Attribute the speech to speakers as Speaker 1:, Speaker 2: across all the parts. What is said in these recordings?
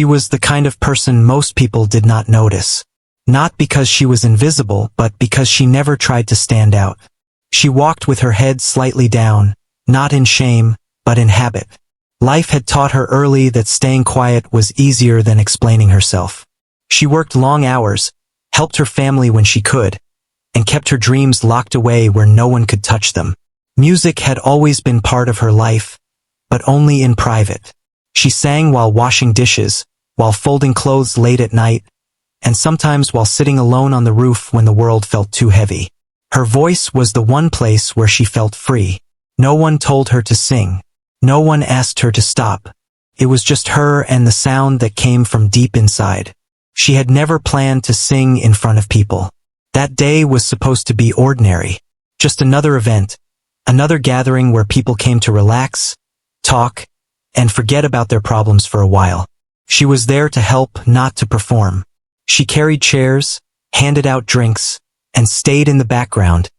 Speaker 1: She was the kind of person most people did not notice. Not because she was invisible, but because she never tried to stand out. She walked with her head slightly down, not in shame, but in habit. Life had taught her early that staying quiet was easier than explaining herself. She worked long hours, helped her family when she could, and kept her dreams locked away where no one could touch them. Music had always been part of her life, but only in private. She sang while washing dishes, while folding clothes late at night, and sometimes while sitting alone on the roof when the world felt too heavy. Her voice was the one place where she felt free. No one told her to sing. No one asked her to stop. It was just her and the sound that came from deep inside. She had never planned to sing in front of people. That day was supposed to be ordinary. Just another event, another gathering where people came to relax, talk, and forget about their problems for a while. She was there to help, not to perform. She carried chairs, handed out drinks, and stayed in the background,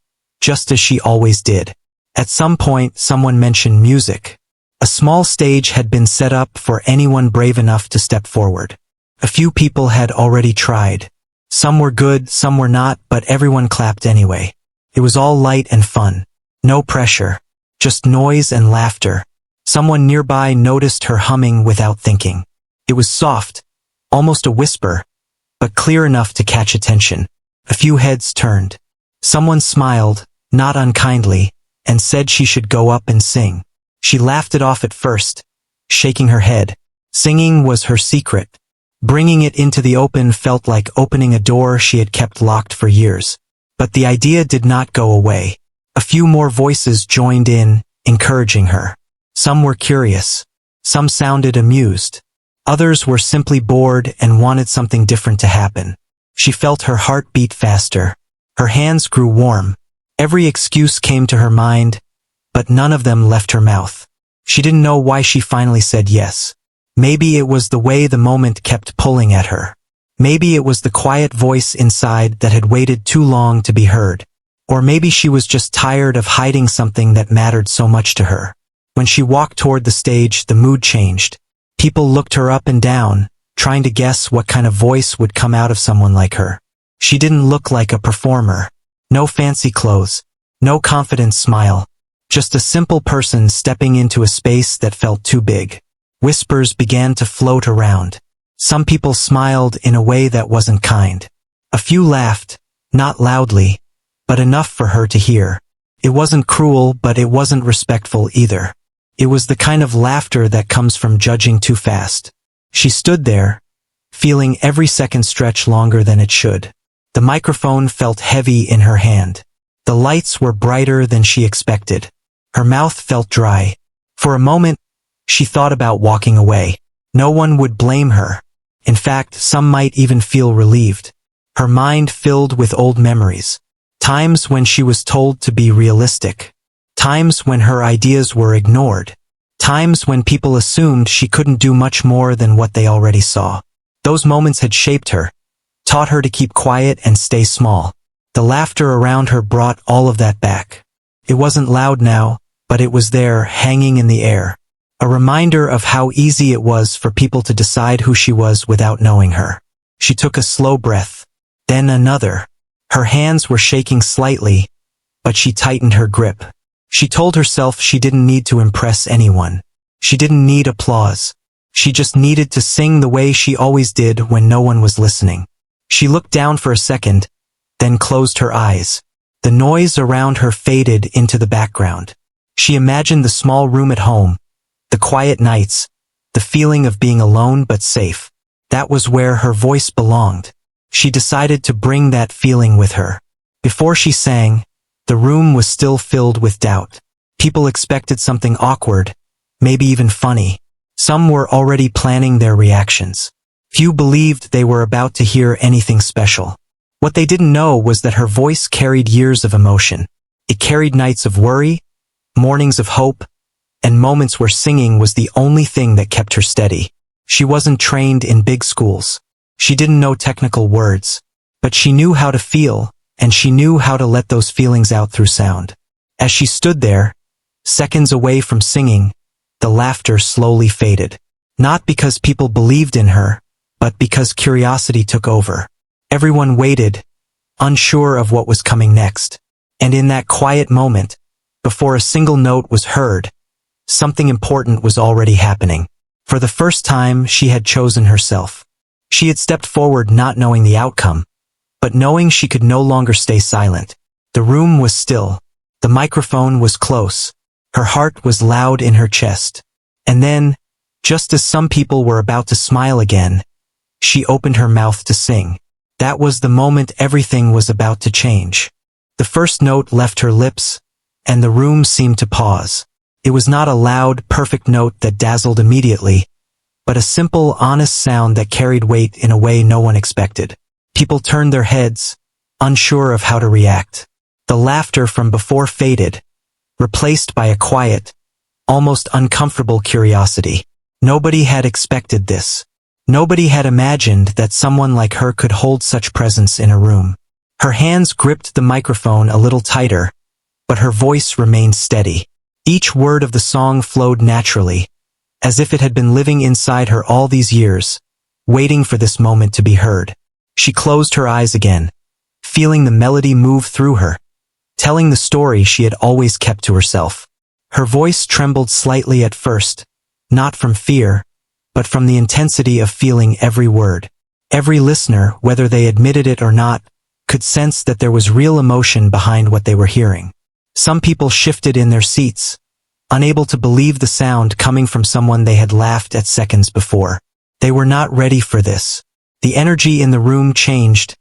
Speaker 1: just as she always did. At some point, someone mentioned music. A small stage had been set up for anyone brave enough to step forward. A few people had already tried. Some were good, some were not, but everyone clapped anyway. It was all light and fun. No pressure. Just noise and laughter. Someone nearby noticed her humming without thinking. It was soft, almost a whisper, but clear enough to catch attention. A few heads turned. Someone smiled, not unkindly, and said she should go up and sing. She laughed it off at first, shaking her head. Singing was her secret. Bringing it into the open felt like opening a door she had kept locked for years. But the idea did not go away. A few more voices joined in, encouraging her. Some were curious. Some sounded amused. Others were simply bored and wanted something different to happen. She felt her heart beat faster. Her hands grew warm. Every excuse came to her mind, but none of them left her mouth. She didn't know why she finally said yes. Maybe it was the way the moment kept pulling at her. Maybe it was the quiet voice inside that had waited too long to be heard. Or maybe she was just tired of hiding something that mattered so much to her. When she walked toward the stage, the mood changed. People looked her up and down, trying to guess what kind of voice would come out of someone like her. She didn't look like a performer. No fancy clothes. No confident smile. Just a simple person stepping into a space that felt too big. Whispers began to float around. Some people smiled in a way that wasn't kind. A few laughed, not loudly, but enough for her to hear. It wasn't cruel, but it wasn't respectful either. It was the kind of laughter that comes from judging too fast. She stood there, feeling every second stretch longer than it should. The microphone felt heavy in her hand. The lights were brighter than she expected. Her mouth felt dry. For a moment, she thought about walking away. No one would blame her. In fact, some might even feel relieved. Her mind filled with old memories. Times when she was told to be realistic. Times when her ideas were ignored. Times when people assumed she couldn't do much more than what they already saw. Those moments had shaped her, taught her to keep quiet and stay small. The laughter around her brought all of that back. It wasn't loud now, but it was there, hanging in the air. A reminder of how easy it was for people to decide who she was without knowing her. She took a slow breath, then another. Her hands were shaking slightly, but she tightened her grip. She told herself she didn't need to impress anyone. She didn't need applause. She just needed to sing the way she always did when no one was listening. She looked down for a second, then closed her eyes. The noise around her faded into the background. She imagined the small room at home, the quiet nights, the feeling of being alone but safe. That was where her voice belonged. She decided to bring that feeling with her. Before she sang, the room was still filled with doubt. People expected something awkward, maybe even funny. Some were already planning their reactions. Few believed they were about to hear anything special. What they didn't know was that her voice carried years of emotion. It carried nights of worry, mornings of hope, and moments where singing was the only thing that kept her steady. She wasn't trained in big schools. She didn't know technical words, but she knew how to feel, and she knew how to let those feelings out through sound. As she stood there, seconds away from singing, the laughter slowly faded. Not because people believed in her, but because curiosity took over. Everyone waited, unsure of what was coming next. And in that quiet moment, before a single note was heard, something important was already happening. For the first time, she had chosen herself. She had stepped forward not knowing the outcome, but knowing she could no longer stay silent. The room was still. The microphone was close. Her heart was loud in her chest. And then, just as some people were about to smile again, she opened her mouth to sing. That was the moment everything was about to change. The first note left her lips, and the room seemed to pause. It was not a loud, perfect note that dazzled immediately, but a simple, honest sound that carried weight in a way no one expected. People turned their heads, unsure of how to react. The laughter from before faded, replaced by a quiet, almost uncomfortable curiosity. Nobody had expected this. Nobody had imagined that someone like her could hold such presence in a room. Her hands gripped the microphone a little tighter, but her voice remained steady. Each word of the song flowed naturally, as if it had been living inside her all these years, waiting for this moment to be heard. She closed her eyes again, feeling the melody move through her, telling the story she had always kept to herself. Her voice trembled slightly at first, not from fear, but from the intensity of feeling every word. Every listener, whether they admitted it or not, could sense that there was real emotion behind what they were hearing. Some people shifted in their seats, unable to believe the sound coming from someone they had laughed at seconds before. They were not ready for this. The energy in the room changed,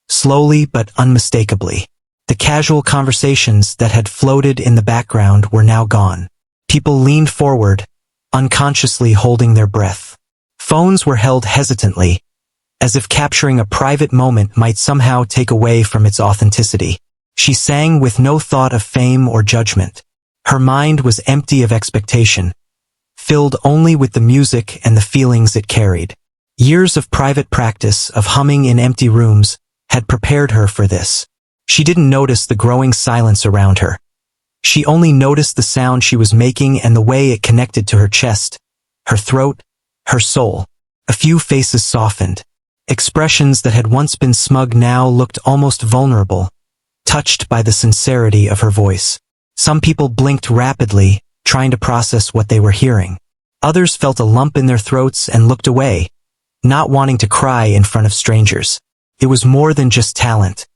Speaker 1: slowly but unmistakably. The casual conversations that had floated in the background were now gone. People leaned forward, unconsciously holding their breath. Phones were held hesitantly, as if capturing a private moment might somehow take away from its authenticity. She sang with no thought of fame or judgment. Her mind was empty of expectation, filled only with the music and the feelings it carried. Years of private practice of humming in empty rooms had prepared her for this. She didn't notice the growing silence around her. She only noticed the sound she was making and the way it connected to her chest, her throat, her soul. A few faces softened. Expressions that had once been smug now looked almost vulnerable, touched by the sincerity of her voice. Some people blinked rapidly, trying to process what they were hearing. Others felt a lump in their throats and looked away, not wanting to cry in front of strangers. It was more than just talent.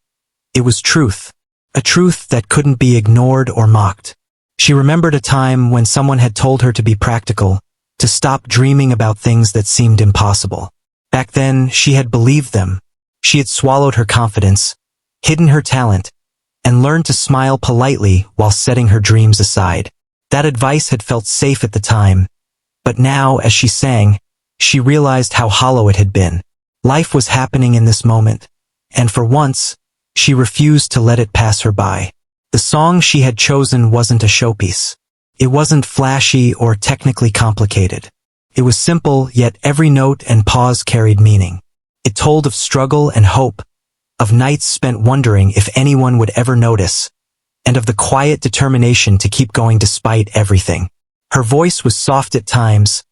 Speaker 1: It was truth. A truth that couldn't be ignored or mocked. She remembered a time when someone had told her to be practical, to stop dreaming about things that seemed impossible. Back then, she had believed them. She had swallowed her confidence, hidden her talent, and learned to smile politely while setting her dreams aside. That advice had felt safe at the time, but now, as she sang, she realized how hollow it had been. Life was happening in this moment, and for once, she refused to let it pass her by. The song she had chosen wasn't a showpiece. It wasn't flashy or technically complicated. It was simple, yet every note and pause carried meaning. It told of struggle and hope, of nights spent wondering if anyone would ever notice, and of the quiet determination to keep going despite everything. Her voice was soft at times,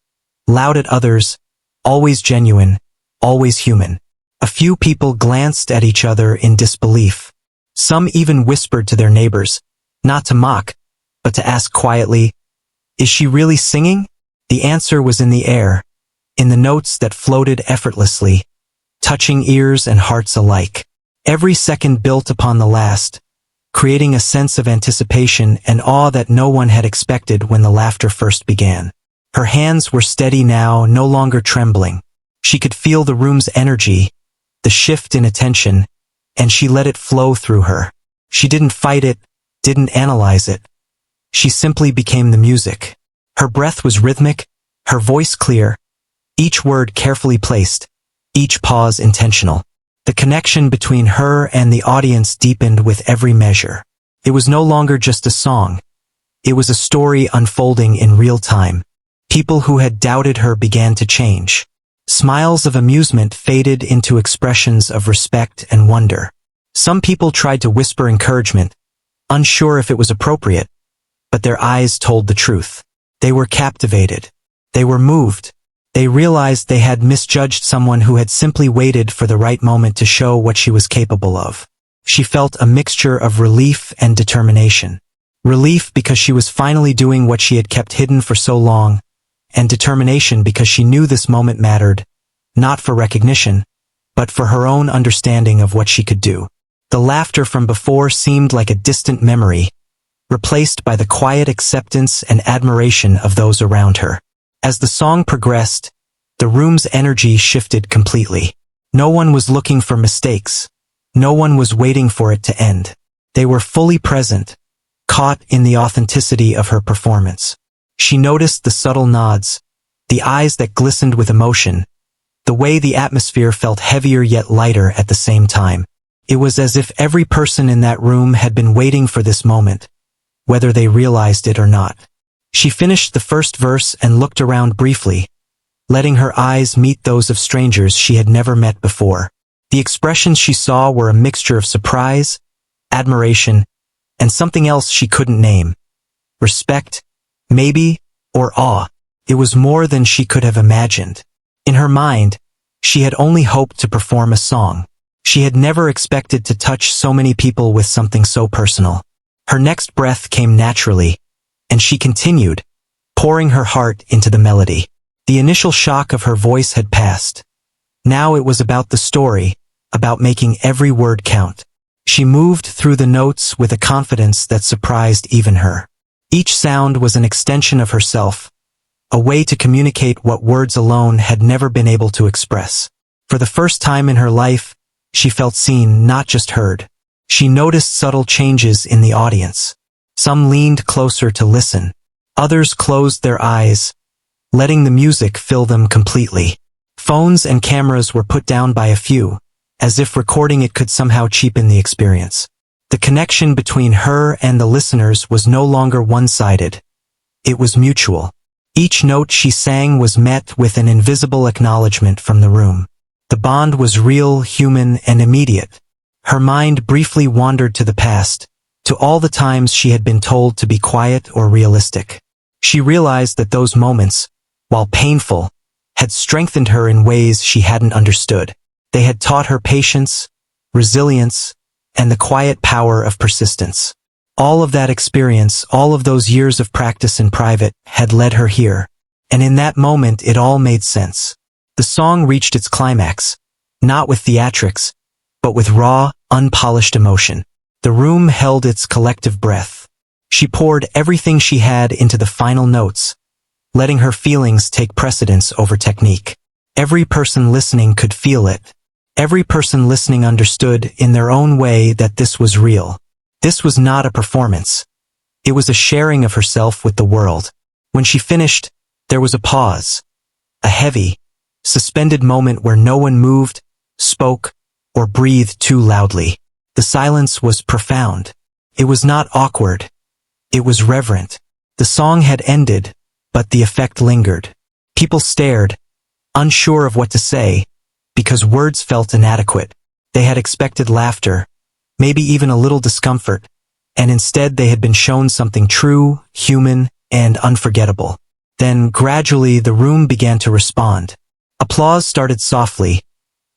Speaker 1: loud at others, always genuine, always human. A few people glanced at each other in disbelief. Some even whispered to their neighbors, not to mock, but to ask quietly, "Is she really singing?" The answer was in the air, in the notes that floated effortlessly, touching ears and hearts alike. Every second built upon the last, creating a sense of anticipation and awe that no one had expected when the laughter first began. Her hands were steady now, no longer trembling. She could feel the room's energy, the shift in attention, and she let it flow through her. She didn't fight it, didn't analyze it. She simply became the music. Her breath was rhythmic, her voice clear, each word carefully placed, each pause intentional. The connection between her and the audience deepened with every measure. It was no longer just a song. It was a story unfolding in real time. People who had doubted her began to change. Smiles of amusement faded into expressions of respect and wonder. Some people tried to whisper encouragement, unsure if it was appropriate, but their eyes told the truth. They were captivated. They were moved. They realized they had misjudged someone who had simply waited for the right moment to show what she was capable of. She felt a mixture of relief and determination. Relief because she was finally doing what she had kept hidden for so long, and determination because she knew this moment mattered, not for recognition, but for her own understanding of what she could do. The laughter from before seemed like a distant memory, replaced by the quiet acceptance and admiration of those around her. As the song progressed, the room's energy shifted completely. No one was looking for mistakes. No one was waiting for it to end. They were fully present, caught in the authenticity of her performance. She noticed the subtle nods, the eyes that glistened with emotion, the way the atmosphere felt heavier yet lighter at the same time. It was as if every person in that room had been waiting for this moment, whether they realized it or not. She finished the first verse and looked around briefly, letting her eyes meet those of strangers she had never met before. The expressions she saw were a mixture of surprise, admiration, and something else she couldn't name. Respect, maybe, or awe. It was more than she could have imagined. In her mind, she had only hoped to perform a song. She had never expected to touch so many people with something so personal. Her next breath came naturally, and she continued, pouring her heart into the melody. The initial shock of her voice had passed. Now it was about the story, about making every word count. She moved through the notes with a confidence that surprised even her. Each sound was an extension of herself, a way to communicate what words alone had never been able to express. For the first time in her life, she felt seen, not just heard. She noticed subtle changes in the audience. Some leaned closer to listen. Others closed their eyes, letting the music fill them completely. Phones and cameras were put down by a few, as if recording it could somehow cheapen the experience. The connection between her and the listeners was no longer one-sided. It was mutual. Each note she sang was met with an invisible acknowledgement from the room. The bond was real, human, and immediate. Her mind briefly wandered to the past, to all the times she had been told to be quiet or realistic. She realized that those moments, while painful, had strengthened her in ways she hadn't understood. They had taught her patience, resilience, and the quiet power of persistence. All of that experience, all of those years of practice in private, had led her here. And in that moment it all made sense. The song reached its climax, not with theatrics, but with raw, unpolished emotion. The room held its collective breath. She poured everything she had into the final notes, letting her feelings take precedence over technique. Every person listening could feel it. Every person listening understood in their own way that this was real. This was not a performance. It was a sharing of herself with the world. When she finished, there was a pause. A heavy, suspended moment where no one moved, spoke, or breathed too loudly. The silence was profound. It was not awkward. It was reverent. The song had ended, but the effect lingered. People stared, unsure of what to say, because words felt inadequate. They had expected laughter, maybe even a little discomfort, and instead they had been shown something true, human, and unforgettable. Then, gradually, the room began to respond. Applause started softly,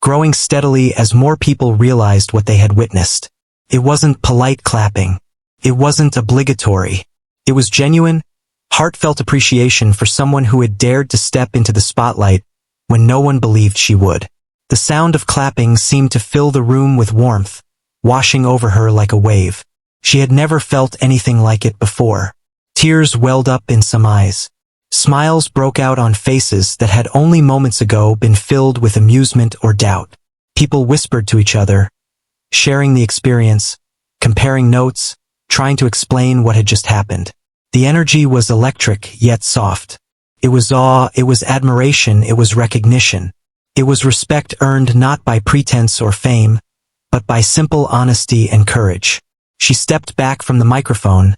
Speaker 1: growing steadily as more people realized what they had witnessed. It wasn't polite clapping. It wasn't obligatory. It was genuine, heartfelt appreciation for someone who had dared to step into the spotlight when no one believed she would. The sound of clapping seemed to fill the room with warmth, washing over her like a wave. She had never felt anything like it before. Tears welled up in some eyes. Smiles broke out on faces that had only moments ago been filled with amusement or doubt. People whispered to each other, sharing the experience, comparing notes, trying to explain what had just happened. The energy was electric yet soft. It was awe, it was admiration, it was recognition. It was respect earned not by pretense or fame, but by simple honesty and courage. She stepped back from the microphone,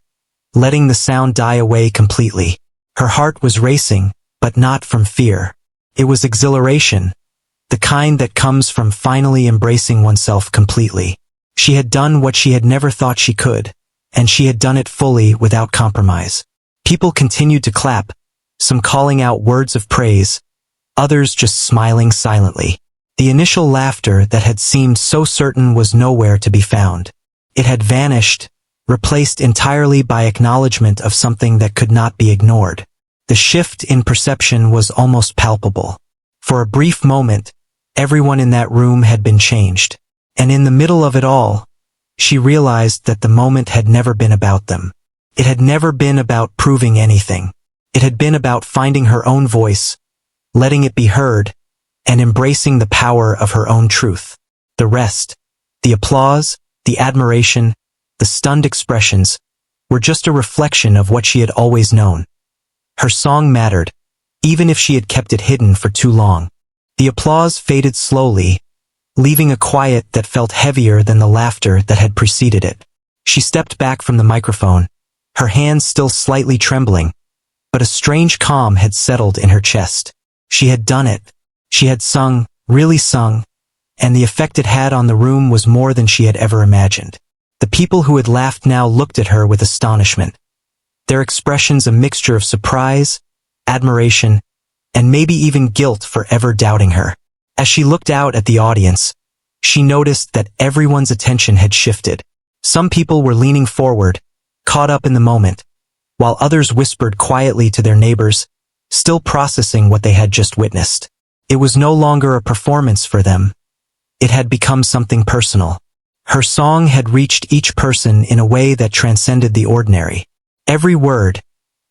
Speaker 1: letting the sound die away completely. Her heart was racing, but not from fear. It was exhilaration, the kind that comes from finally embracing oneself completely. She had done what she had never thought she could, and she had done it fully without compromise. People continued to clap, some calling out words of praise, others just smiling silently. The initial laughter that had seemed so certain was nowhere to be found. It had vanished, replaced entirely by acknowledgement of something that could not be ignored. The shift in perception was almost palpable. For a brief moment, everyone in that room had been changed. And in the middle of it all, she realized that the moment had never been about them. It had never been about proving anything. It had been about finding her own voice, letting it be heard, and embracing the power of her own truth. The rest, the applause, the admiration, the stunned expressions, were just a reflection of what she had always known. Her song mattered, even if she had kept it hidden for too long. The applause faded slowly, leaving a quiet that felt heavier than the laughter that had preceded it. She stepped back from the microphone, her hands still slightly trembling, but a strange calm had settled in her chest. She had done it. She had sung, really sung, and the effect it had on the room was more than she had ever imagined. The people who had laughed now looked at her with astonishment, their expressions a mixture of surprise, admiration, and maybe even guilt for ever doubting her. As she looked out at the audience, she noticed that everyone's attention had shifted. Some people were leaning forward, caught up in the moment, while others whispered quietly to their neighbors, still processing what they had just witnessed. It was no longer a performance for them. It had become something personal. Her song had reached each person in a way that transcended the ordinary. Every word,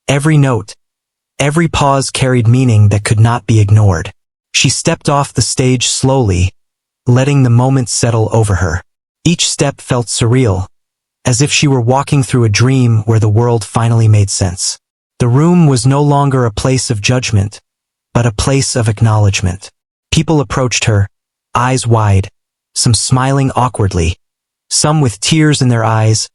Speaker 1: every note, every pause carried meaning that could not be ignored. She stepped off the stage slowly, letting the moment settle over her. Each step felt surreal, as if she were walking through a dream where the world finally made sense. The room was no longer a place of judgment, but a place of acknowledgement. People approached her, eyes wide, some smiling awkwardly, some with tears in their eyes,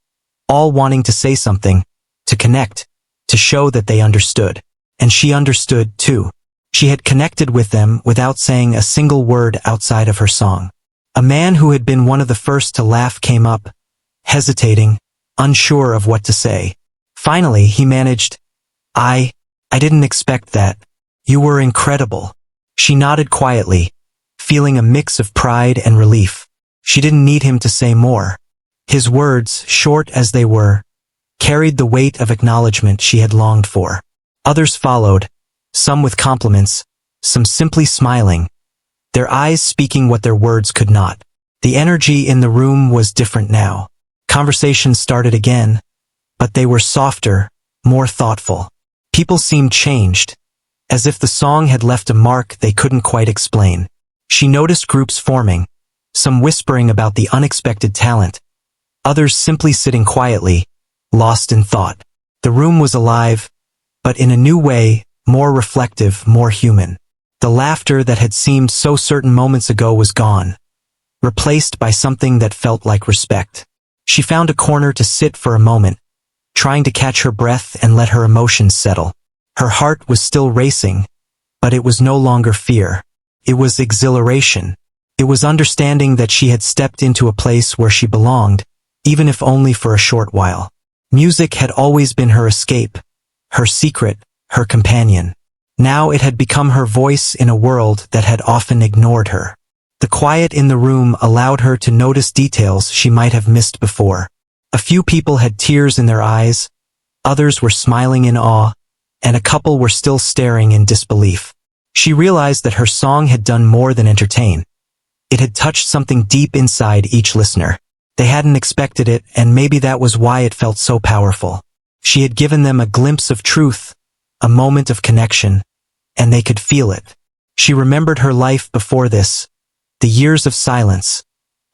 Speaker 1: all wanting to say something, to connect, to show that they understood. And she understood, too. She had connected with them without saying a single word outside of her song. A man who had been one of the first to laugh came up, hesitating, unsure of what to say. Finally, he managed, I didn't expect that. You were incredible. She nodded quietly, feeling a mix of pride and relief. She didn't need him to say more. His words, short as they were, carried the weight of acknowledgement she had longed for. Others followed, some with compliments, some simply smiling, their eyes speaking what their words could not. The energy in the room was different now. Conversations started again, but they were softer, more thoughtful. People seemed changed, as if the song had left a mark they couldn't quite explain. She noticed groups forming, some whispering about the unexpected talent, others simply sitting quietly, lost in thought. The room was alive, but in a new way, more reflective, more human. The laughter that had seemed so certain moments ago was gone, replaced by something that felt like respect. She found a corner to sit for a moment, trying to catch her breath and let her emotions settle. Her heart was still racing, but it was no longer fear. It was exhilaration. It was understanding that she had stepped into a place where she belonged, even if only for a short while. Music had always been her escape, her secret, her companion. Now it had become her voice in a world that had often ignored her. The quiet in the room allowed her to notice details she might have missed before. A few people had tears in their eyes, others were smiling in awe, and a couple were still staring in disbelief. She realized that her song had done more than entertain. It had touched something deep inside each listener. They hadn't expected it, and maybe that was why it felt so powerful. She had given them a glimpse of truth, a moment of connection, and they could feel it. She remembered her life before this, the years of silence,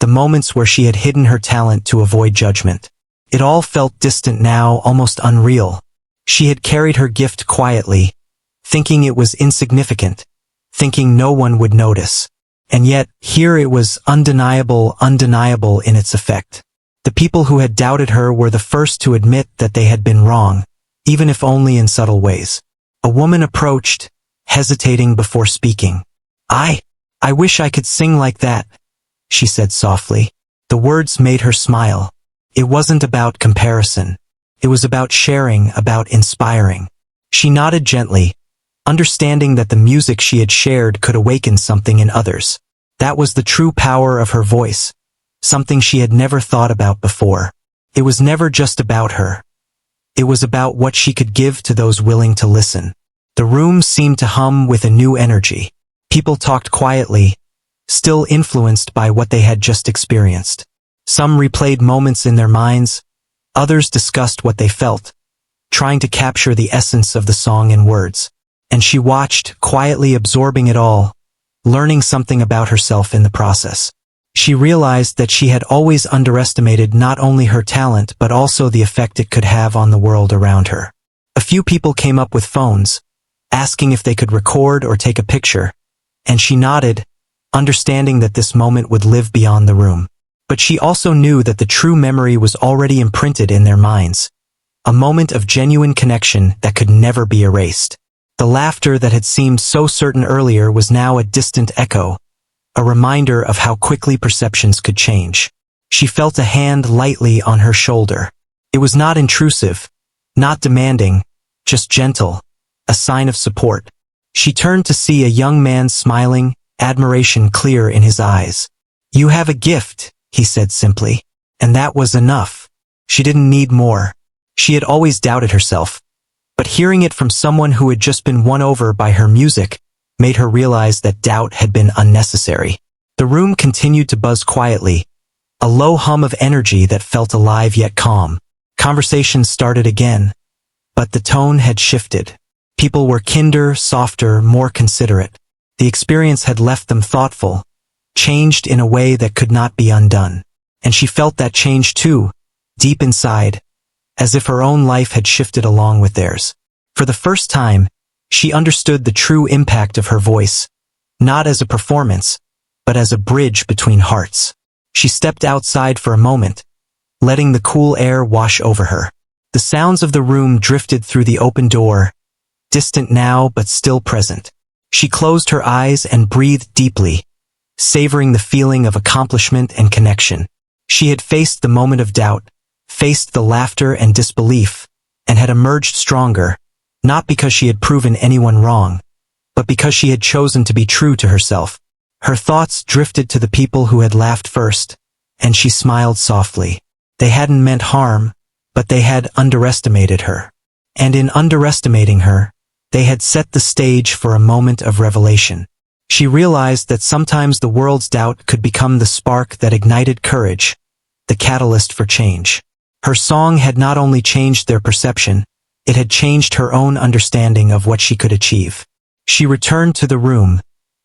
Speaker 1: the moments where she had hidden her talent to avoid judgment. It all felt distant now, almost unreal. She had carried her gift quietly, thinking it was insignificant, thinking no one would notice. And yet, here it was undeniable in its effect. The people who had doubted her were the first to admit that they had been wrong, even if only in subtle ways. A woman approached, hesitating before speaking. I wish I could sing like that, she said softly. The words made her smile. It wasn't about comparison. It was about sharing, about inspiring. She nodded gently, understanding that the music she had shared could awaken something in others. That was the true power of her voice, something she had never thought about before. It was never just about her. It was about what she could give to those willing to listen. The room seemed to hum with a new energy. People talked quietly, still influenced by what they had just experienced. Some replayed moments in their minds, others discussed what they felt, trying to capture the essence of the song in words. And she watched, quietly absorbing it all, learning something about herself in the process. She realized that she had always underestimated not only her talent but also the effect it could have on the world around her. A few people came up with phones, asking if they could record or take a picture, and she nodded, understanding that this moment would live beyond the room. But she also knew that the true memory was already imprinted in their minds, a moment of genuine connection that could never be erased. The laughter that had seemed so certain earlier was now a distant echo, a reminder of how quickly perceptions could change. She felt a hand lightly on her shoulder. It was not intrusive, not demanding, just gentle, a sign of support. She turned to see a young man smiling, admiration clear in his eyes. "You have a gift," he said simply. And that was enough. She didn't need more. She had always doubted herself, but hearing it from someone who had just been won over by her music made her realize that doubt had been unnecessary. The room continued to buzz quietly, a low hum of energy that felt alive yet calm. Conversations started again, but the tone had shifted. People were kinder, softer, more considerate. The experience had left them thoughtful, changed in a way that could not be undone. And she felt that change too, deep inside, as if her own life had shifted along with theirs. For the first time, she understood the true impact of her voice, not as a performance, but as a bridge between hearts. She stepped outside for a moment, letting the cool air wash over her. The sounds of the room drifted through the open door, distant now but still present. She closed her eyes and breathed deeply, savoring the feeling of accomplishment and connection. She had faced the moment of doubt, faced the laughter and disbelief, and had emerged stronger, not because she had proven anyone wrong, but because she had chosen to be true to herself. Her thoughts drifted to the people who had laughed first, and she smiled softly. They hadn't meant harm, but they had underestimated her. And in underestimating her, they had set the stage for a moment of revelation. She realized that sometimes the world's doubt could become the spark that ignited courage, the catalyst for change. Her song had not only changed their perception, it had changed her own understanding of what she could achieve. She returned to the room,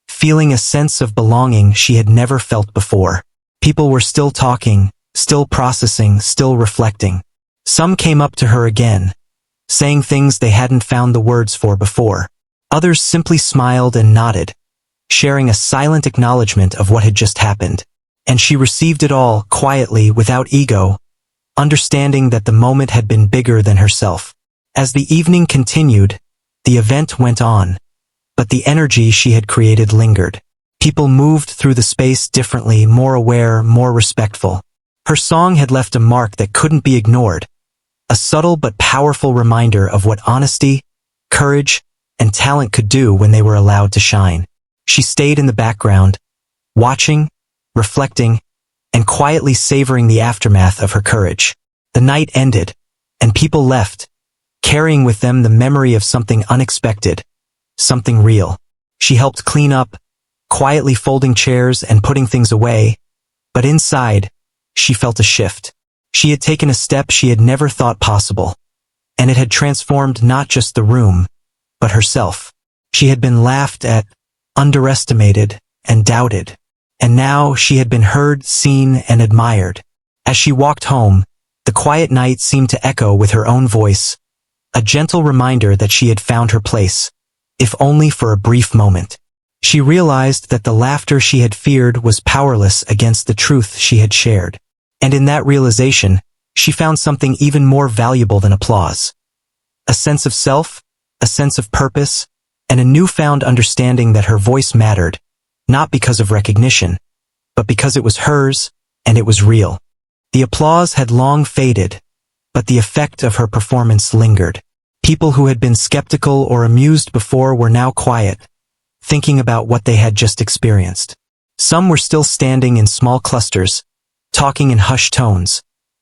Speaker 1: feeling a sense of belonging she had never felt before. People were still talking, still processing, still reflecting. Some came up to her again, saying things they hadn't found the words for before. Others simply smiled and nodded, sharing a silent acknowledgement of what had just happened. And she received it all quietly, without ego, understanding that the moment had been bigger than herself. As the evening continued, the event went on, but the energy she had created lingered. People moved through the space differently, more aware, more respectful. Her song had left a mark that couldn't be ignored, a subtle but powerful reminder of what honesty, courage, and talent could do when they were allowed to shine. She stayed in the background, watching, reflecting, and quietly savoring the aftermath of her courage. The night ended, and people left, carrying with them the memory of something unexpected, something real. She helped clean up, quietly folding chairs and putting things away, but inside, she felt a shift. She had taken a step she had never thought possible, and it had transformed not just the room, but herself. She had been laughed at, underestimated, and doubted, and now she had been heard, seen, and admired. As she walked home, the quiet night seemed to echo with her own voice, a gentle reminder that she had found her place, if only for a brief moment. She realized that the laughter she had feared was powerless against the truth she had shared. And in that realization, she found something even more valuable than applause. A sense of self, a sense of purpose, and a newfound understanding that her voice mattered, not because of recognition, but because it was hers, and it was real. The applause had long faded, but the effect of her performance lingered. People who had been skeptical or amused before were now quiet, thinking about what they had just experienced. Some were still standing in small clusters, talking in hushed tones,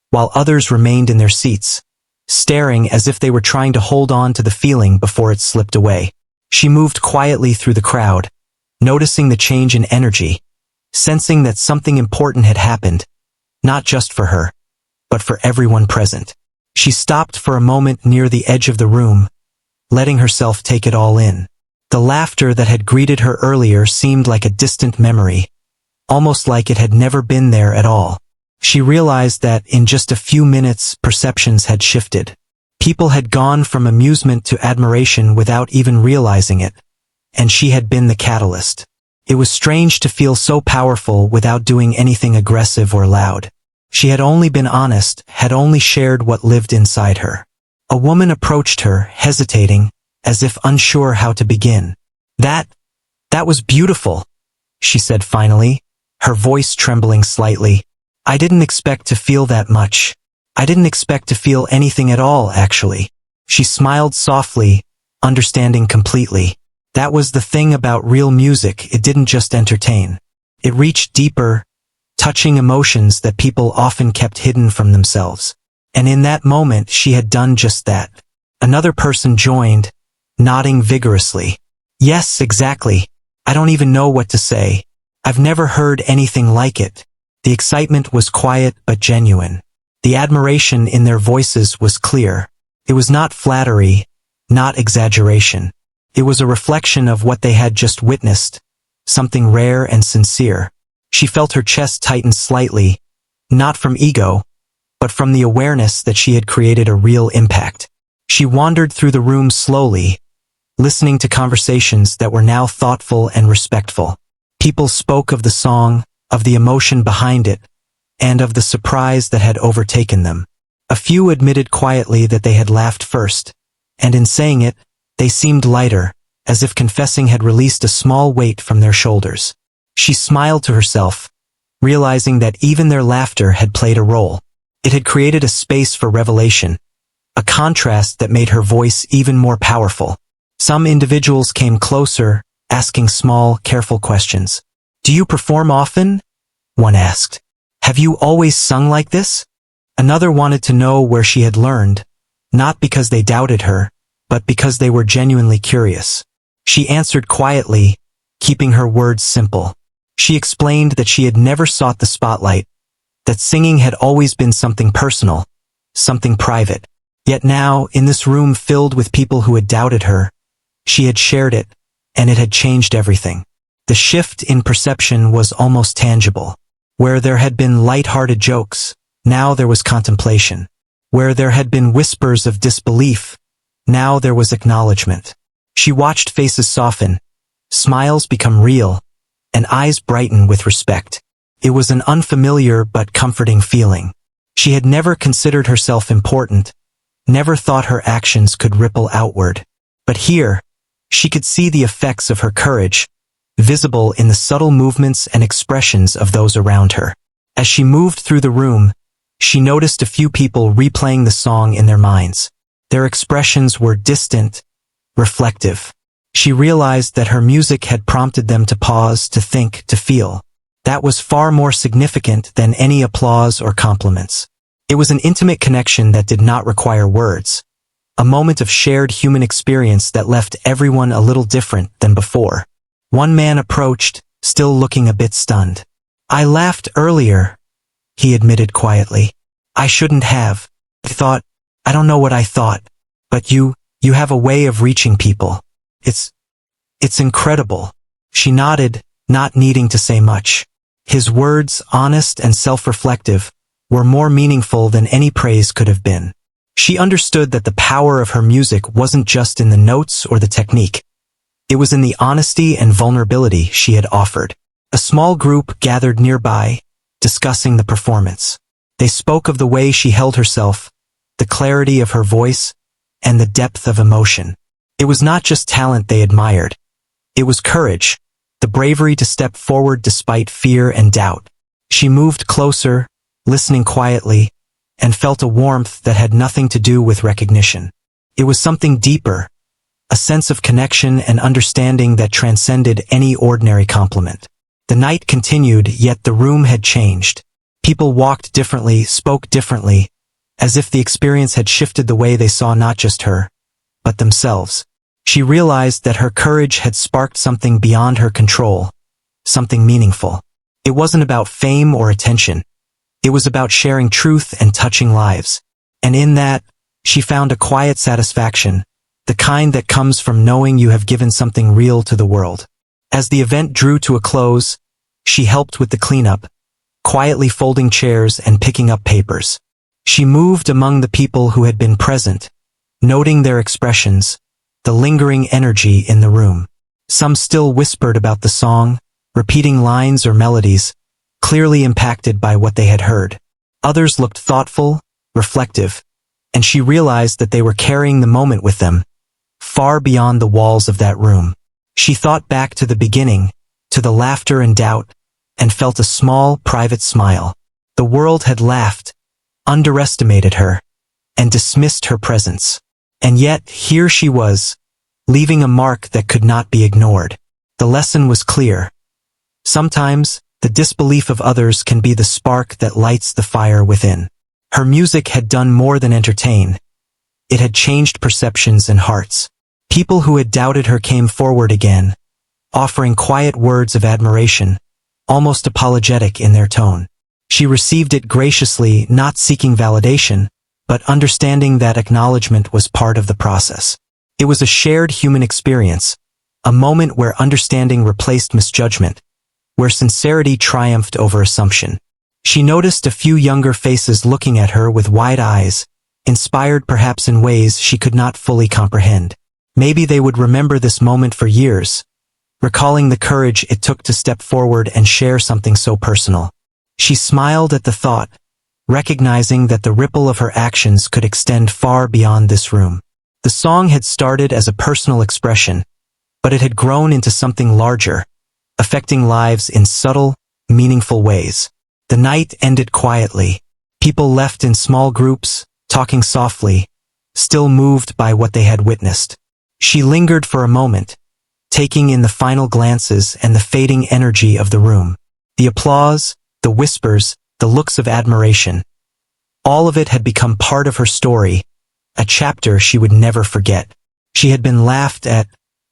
Speaker 1: while others remained in their seats, staring as if they were trying to hold on to the feeling before it slipped away. She moved quietly through the crowd, noticing the change in energy, sensing that something important had happened, not just for her, but for everyone present. She stopped for a moment near the edge of the room, letting herself take it all in. The laughter that had greeted her earlier seemed like a distant memory, almost like it had never been there at all. She realized that in just a few minutes perceptions had shifted. People had gone from amusement to admiration without even realizing it, and she had been the catalyst. It was strange to feel so powerful without doing anything aggressive or loud. She had only been honest, had only shared what lived inside her. A woman approached her, hesitating, as if unsure how to begin. That was beautiful," she said finally, her voice trembling slightly. "I didn't expect to feel that much. I didn't expect to feel anything at all, actually." She smiled softly, understanding completely. That was the thing about real music, it didn't just entertain. It reached deeper, touching emotions that people often kept hidden from themselves. And in that moment she had done just that. Another person joined, nodding vigorously. "Yes, exactly. I don't even know what to say. I've never heard anything like it." The excitement was quiet but genuine. The admiration in their voices was clear. It was not flattery, not exaggeration. It was a reflection of what they had just witnessed, something rare and sincere. She felt her chest tighten slightly, not from ego, but from the awareness that she had created a real impact. She wandered through the room slowly, listening to conversations that were now thoughtful and respectful. People spoke of the song, of the emotion behind it, and of the surprise that had overtaken them. A few admitted quietly that they had laughed first, and in saying it, they seemed lighter, as if confessing had released a small weight from their shoulders. She smiled to herself, realizing that even their laughter had played a role. It had created a space for revelation, a contrast that made her voice even more powerful. Some individuals came closer, asking small, careful questions. "Do you perform often?" one asked. "Have you always sung like this?" Another wanted to know where she had learned, not because they doubted her, but because they were genuinely curious. She answered quietly, keeping her words simple. She explained that she had never sought the spotlight, that singing had always been something personal, something private. Yet now, in this room filled with people who had doubted her, she had shared it, and it had changed everything. The shift in perception was almost tangible. Where there had been light-hearted jokes, now there was contemplation. Where there had been whispers of disbelief, now there was acknowledgement. She watched faces soften, smiles become real, and eyes brighten with respect. It was an unfamiliar but comforting feeling. She had never considered herself important, never thought her actions could ripple outward. But here, she could see the effects of her courage, visible in the subtle movements and expressions of those around her. As she moved through the room, she noticed a few people replaying the song in their minds. Their expressions were distant, reflective. She realized that her music had prompted them to pause, to think, to feel. That was far more significant than any applause or compliments. It was an intimate connection that did not require words, a moment of shared human experience that left everyone a little different than before. One man approached, still looking a bit stunned. "I laughed earlier," he admitted quietly. "I shouldn't have. I don't know what I thought, but you have a way of reaching people. It's incredible." She nodded, not needing to say much. His words, honest and self-reflective, were more meaningful than any praise could have been. She understood that the power of her music wasn't just in the notes or the technique. It was in the honesty and vulnerability she had offered. A small group gathered nearby, discussing the performance. They spoke of the way she held herself, the clarity of her voice, and the depth of emotion. It was not just talent they admired. It was courage, the bravery to step forward despite fear and doubt. She moved closer, listening quietly, and felt a warmth that had nothing to do with recognition. It was something deeper, a sense of connection and understanding that transcended any ordinary compliment. The night continued, yet the room had changed. People walked differently, spoke differently, as if the experience had shifted the way they saw not just her, but themselves. She realized that her courage had sparked something beyond her control, something meaningful. It wasn't about fame or attention. It was about sharing truth and touching lives. And in that, she found a quiet satisfaction, the kind that comes from knowing you have given something real to the world. As the event drew to a close, she helped with the cleanup, quietly folding chairs and picking up papers. She moved among the people who had been present, noting their expressions, the lingering energy in the room. Some still whispered about the song, repeating lines or melodies, clearly impacted by what they had heard. Others looked thoughtful, reflective, and she realized that they were carrying the moment with them, far beyond the walls of that room. She thought back to the beginning, to the laughter and doubt, and felt a small, private smile. The world had laughed, underestimated her, and dismissed her presence. And yet, here she was, leaving a mark that could not be ignored. The lesson was clear. Sometimes, the disbelief of others can be the spark that lights the fire within. Her music had done more than entertain. It had changed perceptions and hearts. People who had doubted her came forward again, offering quiet words of admiration, almost apologetic in their tone. She received it graciously, not seeking validation, but understanding that acknowledgement was part of the process. It was a shared human experience, a moment where understanding replaced misjudgment, where sincerity triumphed over assumption. She noticed a few younger faces looking at her with wide eyes, inspired perhaps in ways she could not fully comprehend. Maybe they would remember this moment for years, recalling the courage it took to step forward and share something so personal. She smiled at the thought, recognizing that the ripple of her actions could extend far beyond this room. The song had started as a personal expression, but it had grown into something larger, affecting lives in subtle, meaningful ways. The night ended quietly. People left in small groups, talking softly, still moved by what they had witnessed. She lingered for a moment, taking in the final glances and the fading energy of the room. The applause, the whispers, the looks of admiration. All of it had become part of her story, a chapter she would never forget. She had been laughed at,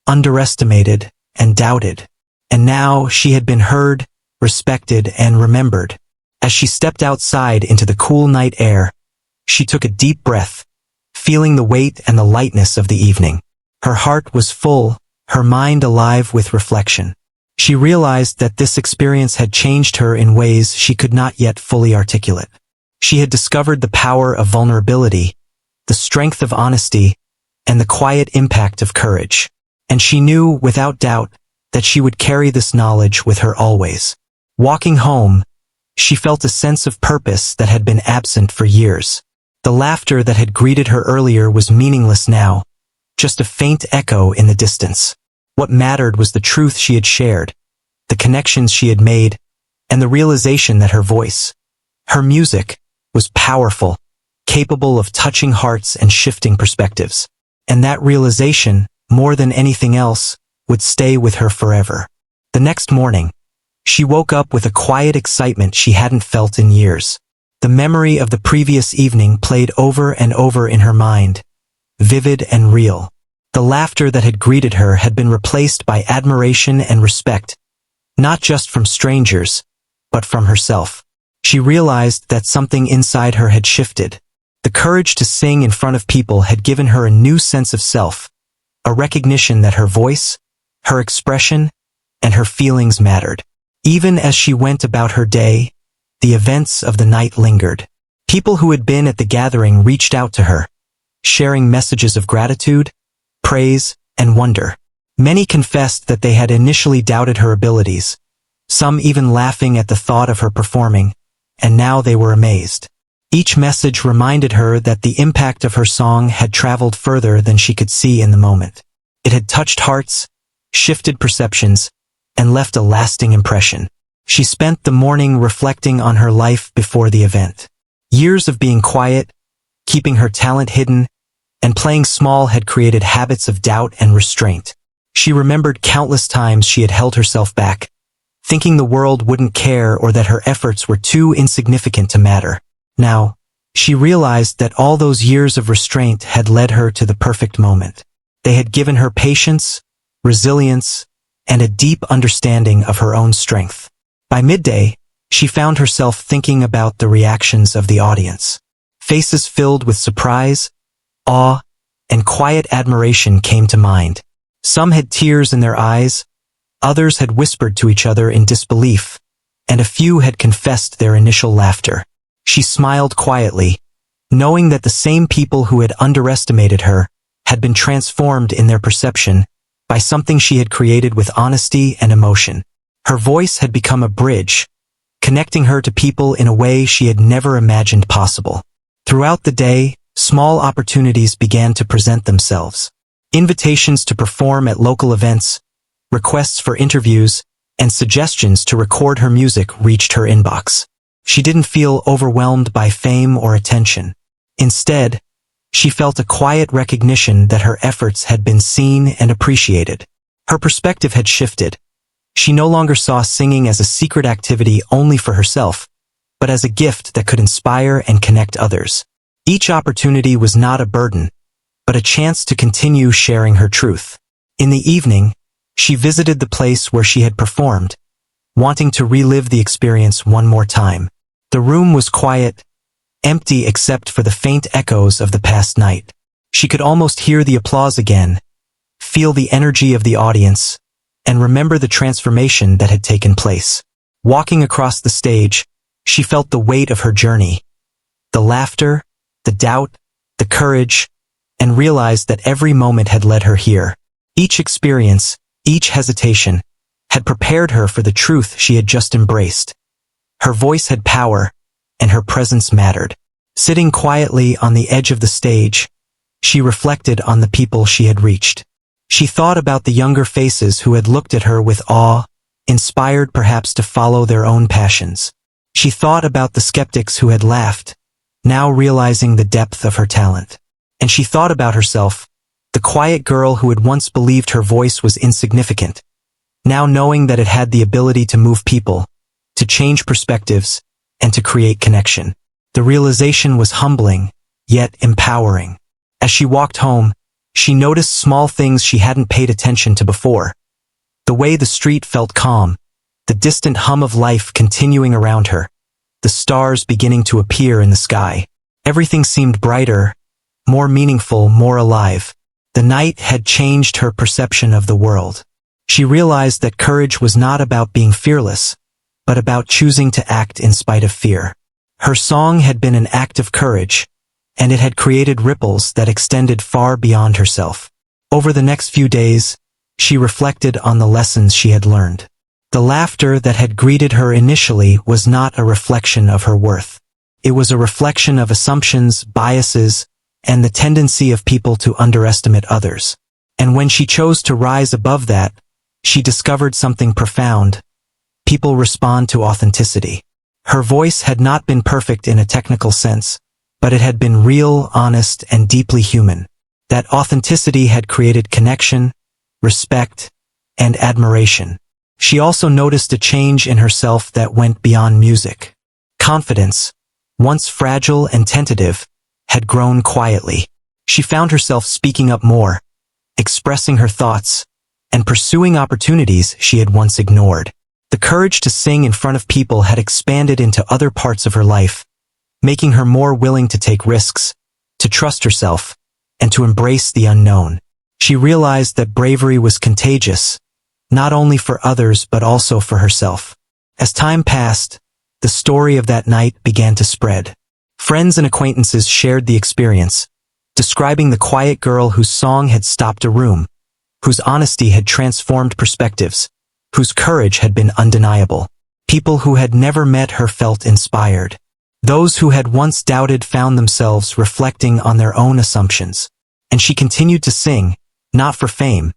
Speaker 1: underestimated, and doubted. And now she had been heard, respected, and remembered. As she stepped outside into the cool night air, she took a deep breath, feeling the weight and the lightness of the evening. Her heart was full, her mind alive with reflection. She realized that this experience had changed her in ways she could not yet fully articulate. She had discovered the power of vulnerability, the strength of honesty, and the quiet impact of courage. And she knew, without doubt, that she would carry this knowledge with her always. Walking home, she felt a sense of purpose that had been absent for years. The laughter that had greeted her earlier was meaningless now, just a faint echo in the distance. What mattered was the truth she had shared, the connections she had made, and the realization that her voice, her music, was powerful, capable of touching hearts and shifting perspectives. And that realization, more than anything else, would stay with her forever. The next morning, she woke up with a quiet excitement she hadn't felt in years. The memory of the previous evening played over and over in her mind, vivid and real. The laughter that had greeted her had been replaced by admiration and respect, not just from strangers, but from herself. She realized that something inside her had shifted. The courage to sing in front of people had given her a new sense of self, a recognition that her voice, her expression, and her feelings mattered. Even as she went about her day, the events of the night lingered. People who had been at the gathering reached out to her, sharing messages of gratitude, praise, and wonder. Many confessed that they had initially doubted her abilities, some even laughing at the thought of her performing, and now they were amazed. Each message reminded her that the impact of her song had traveled further than she could see in the moment. It had touched hearts, shifted perceptions, and left a lasting impression. She spent the morning reflecting on her life before the event. Years of being quiet, keeping her talent hidden, and playing small had created habits of doubt and restraint. She remembered countless times she had held herself back, thinking the world wouldn't care or that her efforts were too insignificant to matter. Now, she realized that all those years of restraint had led her to the perfect moment. They had given her patience, resilience, and a deep understanding of her own strength. By midday, she found herself thinking about the reactions of the audience. Faces filled with surprise, awe, and quiet admiration came to mind. Some had tears in their eyes, others had whispered to each other in disbelief, and a few had confessed their initial laughter. She smiled quietly, knowing that the same people who had underestimated her had been transformed in their perception by something she had created with honesty and emotion. Her voice had become a bridge, connecting her to people in a way she had never imagined possible. Throughout the day, small opportunities began to present themselves. Invitations to perform at local events, requests for interviews, and suggestions to record her music reached her inbox. She didn't feel overwhelmed by fame or attention. Instead, she felt a quiet recognition that her efforts had been seen and appreciated. Her perspective had shifted. She no longer saw singing as a secret activity only for herself, but as a gift that could inspire and connect others. Each opportunity was not a burden, but a chance to continue sharing her truth. In the evening, she visited the place where she had performed, wanting to relive the experience one more time. The room was quiet, empty except for the faint echoes of the past night. She could almost hear the applause again, feel the energy of the audience, and remember the transformation that had taken place. Walking across the stage, she felt the weight of her journey, the laughter, the doubt, the courage, and realized that every moment had led her here. Each experience, each hesitation, had prepared her for the truth she had just embraced. Her voice had power, and her presence mattered. Sitting quietly on the edge of the stage, she reflected on the people she had reached. She thought about the younger faces who had looked at her with awe, inspired perhaps to follow their own passions. She thought about the skeptics who had laughed, now realizing the depth of her talent. And she thought about herself, the quiet girl who had once believed her voice was insignificant, now knowing that it had the ability to move people, to change perspectives, and to create connection. The realization was humbling, yet empowering. As she walked home, she noticed small things she hadn't paid attention to before. The way the street felt calm, the distant hum of life continuing around her, the stars beginning to appear in the sky. Everything seemed brighter, more meaningful, more alive. The night had changed her perception of the world. She realized that courage was not about being fearless, but about choosing to act in spite of fear. Her song had been an act of courage, and it had created ripples that extended far beyond herself. Over the next few days, she reflected on the lessons she had learned. The laughter that had greeted her initially was not a reflection of her worth. It was a reflection of assumptions, biases, and the tendency of people to underestimate others. And when she chose to rise above that, she discovered something profound. People respond to authenticity. Her voice had not been perfect in a technical sense, but it had been real, honest, and deeply human. That authenticity had created connection, respect, and admiration. She also noticed a change in herself that went beyond music. Confidence, once fragile and tentative, had grown quietly. She found herself speaking up more, expressing her thoughts, and pursuing opportunities she had once ignored. The courage to sing in front of people had expanded into other parts of her life, making her more willing to take risks, to trust herself, and to embrace the unknown. She realized that bravery was contagious, not only for others but also for herself. As time passed, the story of that night began to spread. Friends and acquaintances shared the experience, describing the quiet girl whose song had stopped a room, whose honesty had transformed perspectives, whose courage had been undeniable. People who had never met her felt inspired. Those who had once doubted found themselves reflecting on their own assumptions. And she continued to sing, not for fame,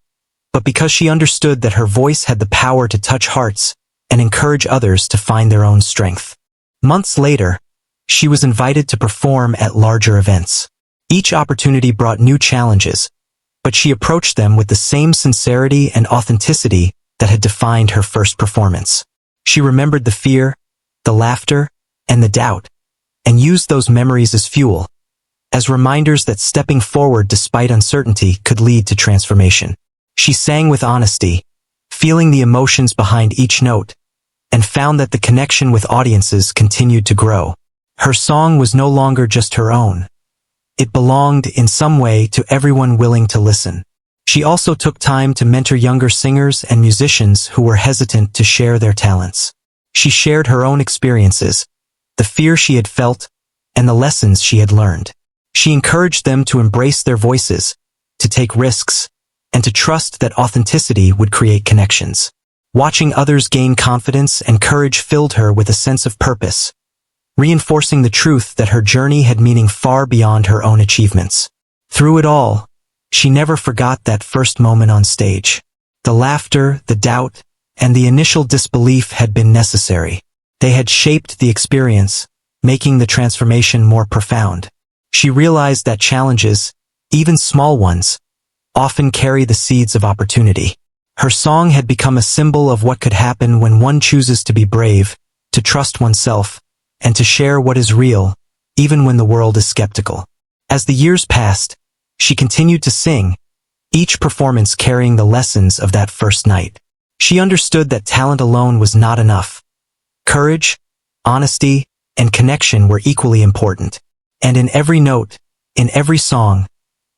Speaker 1: but because she understood that her voice had the power to touch hearts and encourage others to find their own strength. Months later, she was invited to perform at larger events. Each opportunity brought new challenges, but she approached them with the same sincerity and authenticity that had defined her first performance. She remembered the fear, the laughter, and the doubt, and used those memories as fuel, as reminders that stepping forward despite uncertainty could lead to transformation. She sang with honesty, feeling the emotions behind each note, and found that the connection with audiences continued to grow. Her song was no longer just her own. It belonged, in some way, to everyone willing to listen. She also took time to mentor younger singers and musicians who were hesitant to share their talents. She shared her own experiences, the fear she had felt, and the lessons she had learned. She encouraged them to embrace their voices, to take risks, and to trust that authenticity would create connections. Watching others gain confidence and courage filled her with a sense of purpose, reinforcing the truth that her journey had meaning far beyond her own achievements. Through it all, she never forgot that first moment on stage. The laughter, the doubt, and the initial disbelief had been necessary. They had shaped the experience, making the transformation more profound. She realized that challenges, even small ones, often carry the seeds of opportunity. Her song had become a symbol of what could happen when one chooses to be brave, to trust oneself, and to share what is real, even when the world is skeptical. As the years passed, she continued to sing, each performance carrying the lessons of that first night. She understood that talent alone was not enough. Courage, honesty, and connection were equally important. And in every note, in every song,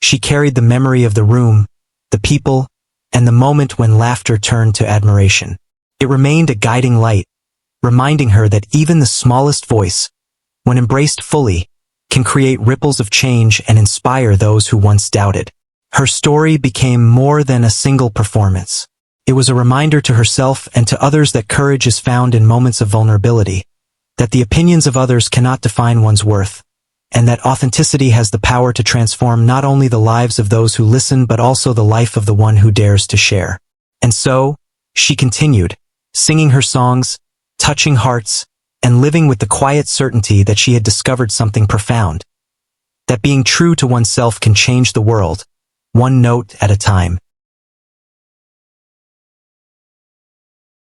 Speaker 1: she carried the memory of the room, the people, and the moment when laughter turned to admiration. It remained a guiding light, reminding her that even the smallest voice, when embraced fully, can create ripples of change and inspire those who once doubted. Her story became more than a single performance. It was a reminder to herself and to others that courage is found in moments of vulnerability, that the opinions of others cannot define one's worth, and that authenticity has the power to transform not only the lives of those who listen but also the life of the one who dares to share. And so, she continued, singing her songs, touching hearts, and living with the quiet certainty that she had discovered something profound. That being true to oneself can change the world, one note at a time.